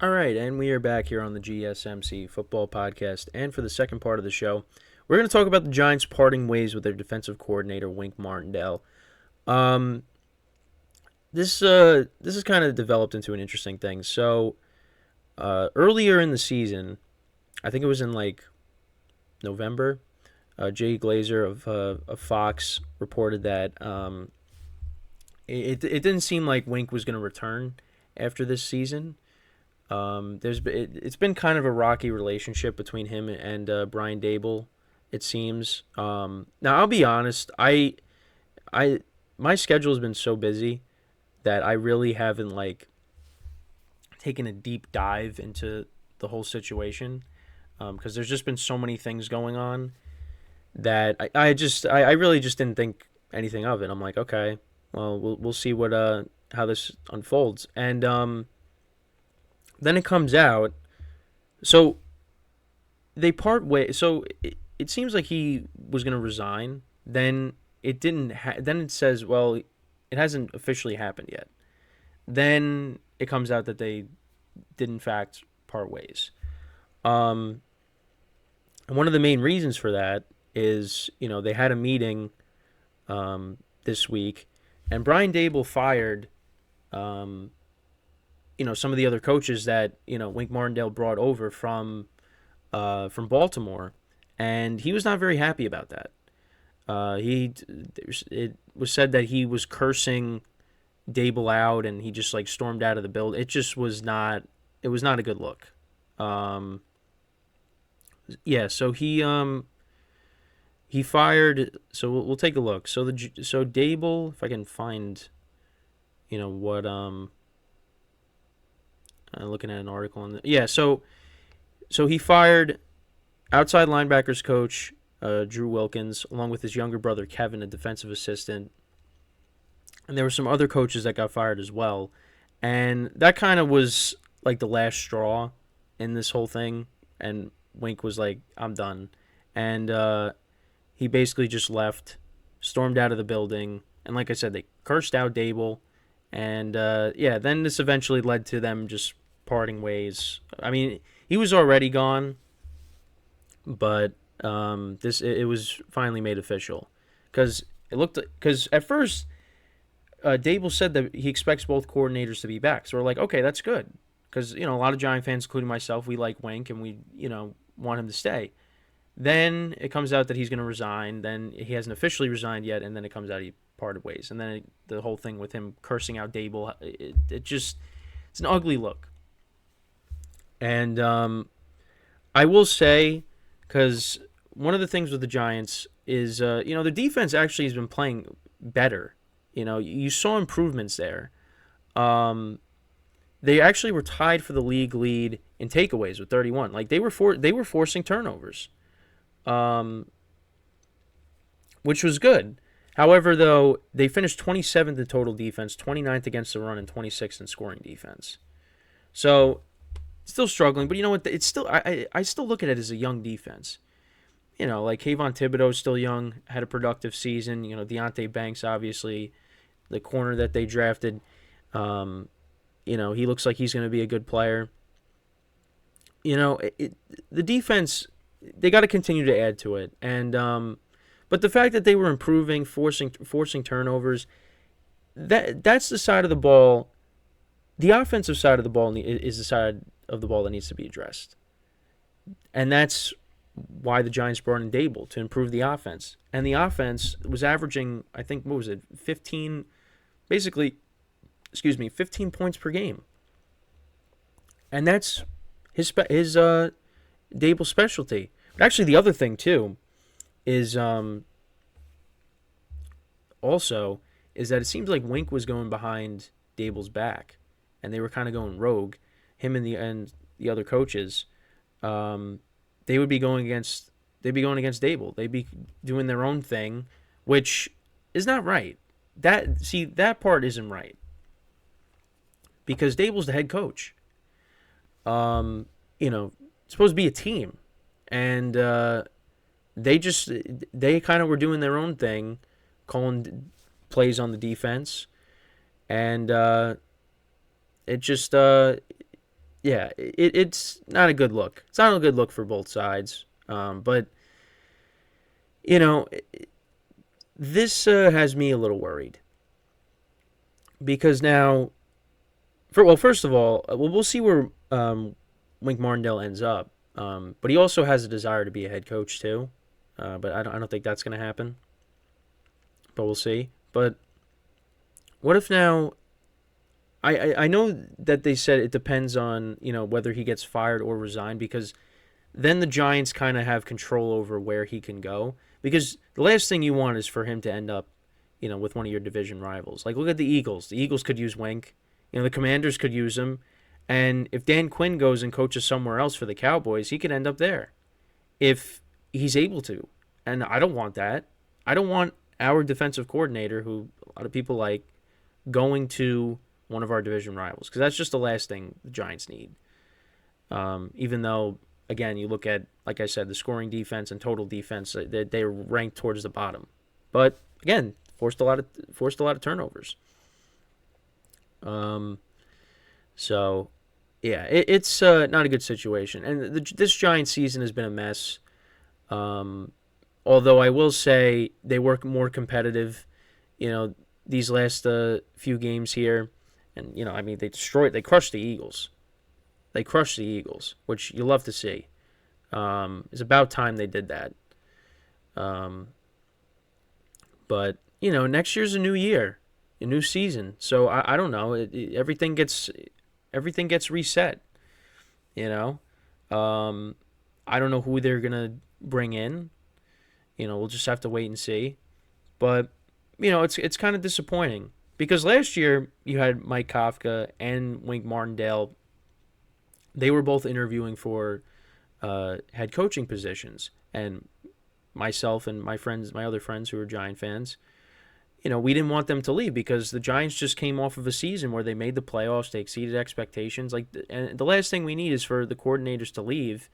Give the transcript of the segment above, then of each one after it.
All right, and we are back here on the GSMC football podcast. And for the second part of the show, we're going to talk about the Giants parting ways with their defensive coordinator, Wink Martindale. Um, this has kind of developed into an interesting thing. So, earlier in the season, I think it was in like November, Jay Glazer of Fox reported that it didn't seem like Wink was going to return after this season. It's been kind of a rocky relationship between him and Brian Dable. It seems. Now I'll be honest. I my schedule has been so busy that I really haven't like taken a deep dive into the whole situation because there's just been so many things going on that I really just didn't think anything of it. I'm like, okay, well we'll see what how this unfolds, and then it comes out. So they part ways. So it seems like he was going to resign. Then it didn't. Then it says, well, it hasn't officially happened yet. Then it comes out that they did in fact part ways. And one of the main reasons for that is, they had a meeting this week, and Brian Dable fired some of the other coaches that Wink Martindale brought over from Baltimore, and he was not very happy about that. It was said that he was cursing Dable out, and he just like stormed out of the building. It just was not. It was not a good look. Yeah, so he fired. So we'll take a look. So Dable, if I can find, what I'm looking at an article on yeah. So he fired outside linebackers coach Drew Wilkins, along with his younger brother Kevin, a defensive assistant, and there were some other coaches that got fired as well. And that kind of was like the last straw in this whole thing. And Wink was like, "I'm done," and he basically just left, stormed out of the building, and like I said, they cursed out Dable. And yeah, then this eventually led to them just parting ways. I mean, he was already gone, but it was finally made official because at first Dable said that he expects both coordinators to be back. So we're like, okay, that's good because a lot of Giant fans, including myself, we like Wink and we want him to stay. Then it comes out that he's going to resign. Then he hasn't officially resigned yet, and then it comes out he parted ways. And then the whole thing with him cursing out Dable, it's an ugly look. And I will say, because one of the things with the Giants is, the defense actually has been playing better. You saw improvements there. They actually were tied for the league lead in takeaways with 31. Like they were forcing turnovers, which was good. However, though, they finished 27th in total defense, 29th against the run, and 26th in scoring defense. So still struggling, but you know what? It's still I still look at it as a young defense. Like Kayvon Thibodeau is still young, had a productive season. Deontay Banks, obviously, the corner that they drafted. He looks like he's going to be a good player. The defense, they got to continue to add to it, and but the fact that they were improving, forcing turnovers, that's the side of the ball. The offensive side of the ball is the side of the ball that needs to be addressed. And that's why the Giants brought in Dable, to improve the offense. And the offense was averaging, I think, 15 points per game. And that's his Dable's specialty. But actually, the other thing, too, is also is that it seems like Wink was going behind Dable's back, and they were kind of going rogue. Him and the other coaches, they would be going against Dable. They'd be doing their own thing, which is not right. That part isn't right because Dable's the head coach. It's supposed to be a team, and they kind of were doing their own thing, calling plays on the defense, and it just yeah, it's not a good look. It's not a good look for both sides. But you know, this has me a little worried because now, first of all, we'll see where Wink Martindale ends up. But he also has a desire to be a head coach too. But I don't think that's going to happen. But we'll see. But what if now? I know that they said it depends on whether he gets fired or resigned, because then the Giants kind of have control over where he can go. Because the last thing you want is for him to end up, with one of your division rivals. Like, look at the Eagles. The Eagles could use Wink. The Commanders could use him. And if Dan Quinn goes and coaches somewhere else for the Cowboys, he could end up there if he's able to. And I don't want that. I don't want our defensive coordinator, who a lot of people like, going to one of our division rivals, because that's just the last thing the Giants need. Even though, again, you look at, like I said, the scoring defense and total defense, they're ranked towards the bottom. But again, forced a lot of turnovers. So yeah, it's not a good situation, and this Giants season has been a mess. Although I will say they were more competitive, these last few games here. And, they crushed the Eagles. They crushed the Eagles, which you love to see. It's about time they did that. But, next year's a new year, a new season. So, I don't know. Everything gets reset, I don't know who they're going to bring in. We'll just have to wait and see. But, it's kind of disappointing. Because last year, you had Mike Kafka and Wink Martindale. They were both interviewing for head coaching positions. And myself and my other friends who are Giant fans, we didn't want them to leave because the Giants just came off of a season where they made the playoffs. They exceeded expectations. And the last thing we need is for the coordinators to leave,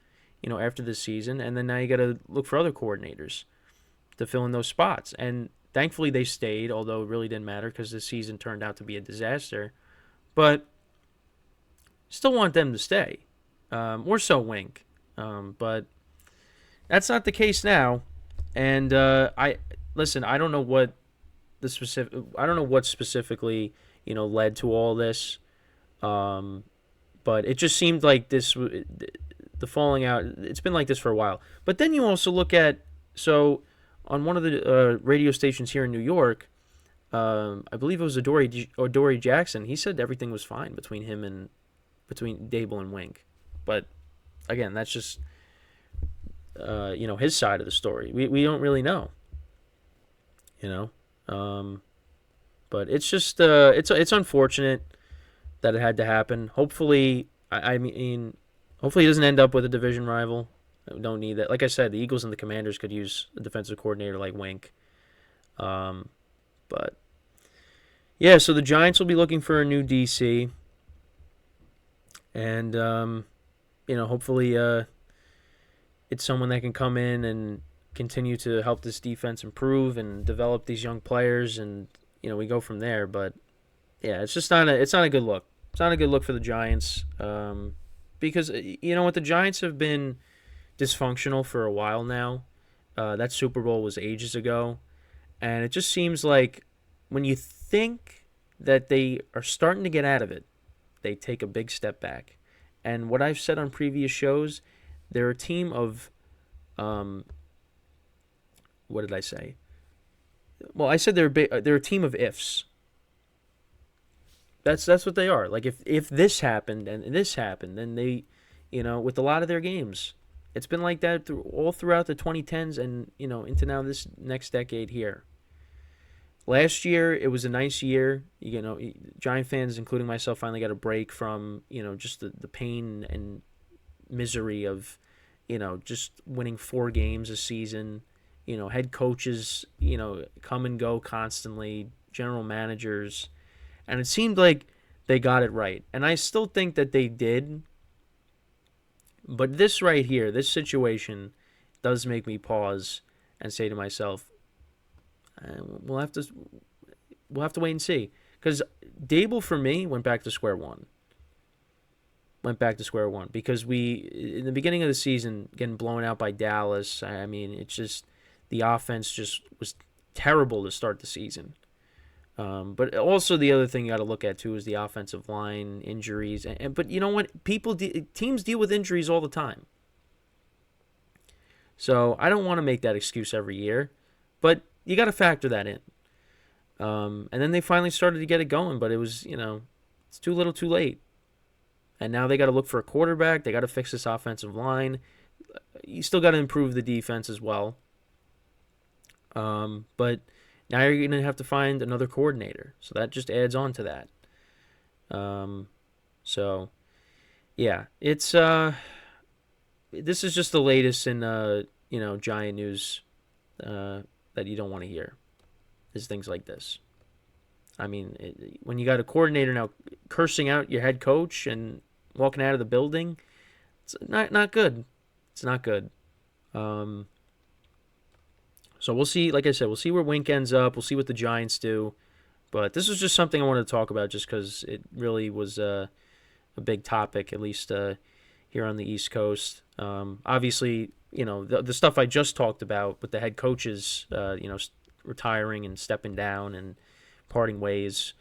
after this season. And then now you got to look for other coordinators to fill in those spots. And thankfully, they stayed, although it really didn't matter because the season turned out to be a disaster. But still want them to stay. More so Wink. But that's not the case now. And I don't know what specifically, led to all this. But it just seemed like the falling out, it's been like this for a while. But then you also look at, on one of the radio stations here in New York, I believe it was Adoree Jackson. He said everything was fine between Dable and Wink. But again, that's just his side of the story. We don't really know. But it's just it's unfortunate that it had to happen. Hopefully, hopefully it doesn't end up with a division rival. We don't need that. Like I said, the Eagles and the Commanders could use a defensive coordinator like Wink. But yeah, so the Giants will be looking for a new DC. And, hopefully it's someone that can come in and continue to help this defense improve and develop these young players. And, we go from there. But, yeah, it's not a good look. It's not a good look for the Giants. Because, the Giants have been dysfunctional for a while now. That Super Bowl was ages ago. And it just seems like when you think that they are starting to get out of it, they take a big step back. And what I've said on previous shows, they're a team of, what did I say? Well, I said they're a team of ifs. That's what they are. Like if this happened and this happened, then they, with a lot of their games, it's been like that all throughout the 2010s and into now this next decade here. Last year, it was a nice year. Giant fans, including myself, finally got a break from, just the pain and misery of, just winning 4 games a season. Head coaches, come and go constantly, general managers. And it seemed like they got it right. And I still think that they did. But this right here, this situation, does make me pause and say to myself, we'll have to wait and see. Because Dable, for me, went back to square one. went back to square one because in the beginning of the season, getting blown out by Dallas, I mean, it's just the offense just was terrible to start the season. But also the other thing you got to look at too is the offensive line injuries. But you know what? Teams deal with injuries all the time. So I don't want to make that excuse every year, but you got to factor that in. And then they finally started to get it going, but it was, it's too little too late. And now they got to look for a quarterback. They got to fix this offensive line. You still got to improve the defense as well. But now you're going to have to find another coordinator. So that just adds on to that. So, yeah, it's this is just the latest in Giant news that you don't want to hear. Is things like this. I mean, when you got a coordinator now cursing out your head coach and walking out of the building, it's not good. It's not good. So we'll see. Like I said, we'll see where Wink ends up. We'll see what the Giants do. But this was just something I wanted to talk about just because it really was a big topic, at least here on the East Coast. Obviously, the stuff I just talked about with the head coaches, retiring and stepping down and parting ways,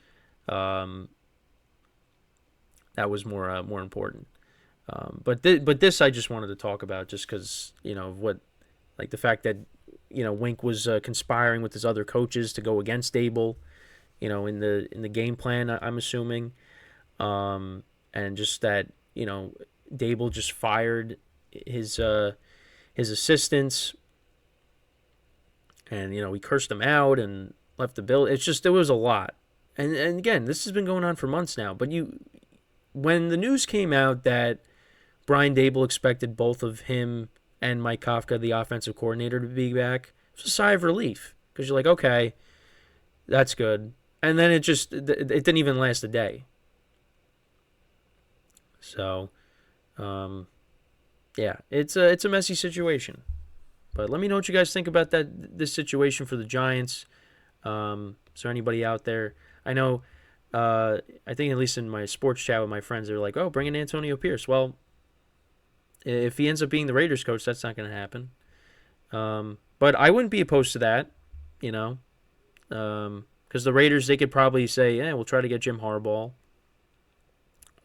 that was more important. But this I just wanted to talk about just because what, like the fact that Wink was conspiring with his other coaches to go against Dable, in the game plan, I'm assuming, and just that Dable just fired his assistants. And, he cursed them out and left the bill. It's just, there was a lot. And again, this has been going on for months now. But when the news came out that Brian Dable expected both of him and Mike Kafka, the offensive coordinator, to be back, it was a sigh of relief. Because you're like, okay, that's good. And then it didn't even last a day. So, yeah, it's a messy situation. But let me know what you guys think about this situation for the Giants. Is there anybody out there? I know, I think at least in my sports chat with my friends, they're like, oh, bring in Antonio Pierce. Well, if he ends up being the Raiders coach, that's not going to happen. But I wouldn't be opposed to that, because the Raiders, they could probably say, yeah, we'll try to get Jim Harbaugh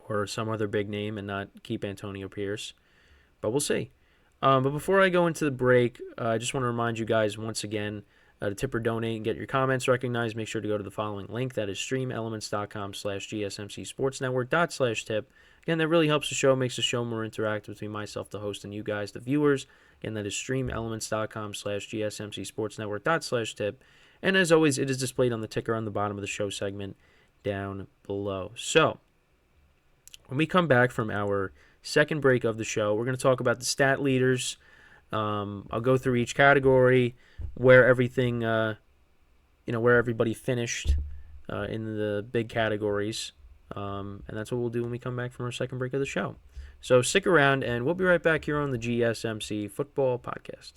or some other big name and not keep Antonio Pierce. But we'll see. But before I go into the break, I just want to remind you guys once again to tip or donate and get your comments recognized. Make sure to go to the following link. That is streamelements.com/gsmcsportsnetwork./tip. Again, that really helps the show, makes the show more interactive between myself, the host, and you guys, the viewers. Again, that is streamelements.com/gsmcsportsnetwork./tip. And as always, it is displayed on the ticker on the bottom of the show segment down below. So, when we come back from our second break of the show, we're going to talk about the stat leaders. I'll go through each category, where everything, where everybody finished in the big categories. And that's what we'll do when we come back from our second break of the show. So stick around, and we'll be right back here on the GSMC Football Podcast.